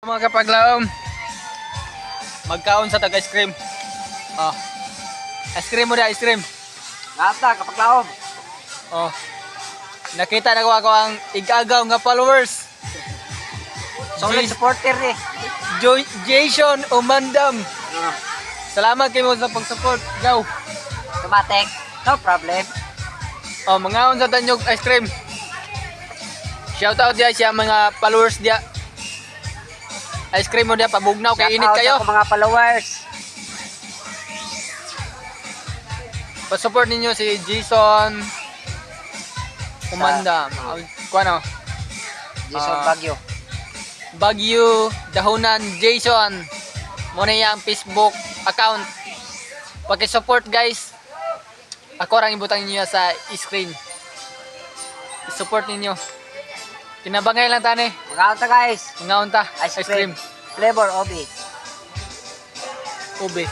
Mga kapaglaom, magkaon sa tag ice cream. Oh. Ice cream mo na, ice cream. Nata, kapaglaom. Oh. Nakita na ko ang igagaw nga followers. Solid supporter eh. Jason Umandam. Salamat kayo sa pag-support. Go. Tumatek. No problem. Oh, mangaon sa tanyog ice cream. Shout out dia siya mga followers dia. Ice cream mo dia pabugnaw kay init kayo. Shout out sa mga followers. Pa-support ninyo si Jason Umandam. Kuano? Jason Baguio. Baguio Dahunan Jason. Muna yung Facebook account. Paki-support guys. Ako rang ibutang niyo sa screen. I-support ninyo. Kinabangay lang tani. Mga ta guys. Mga unta. Ice cream. Flavor Obi. Ube.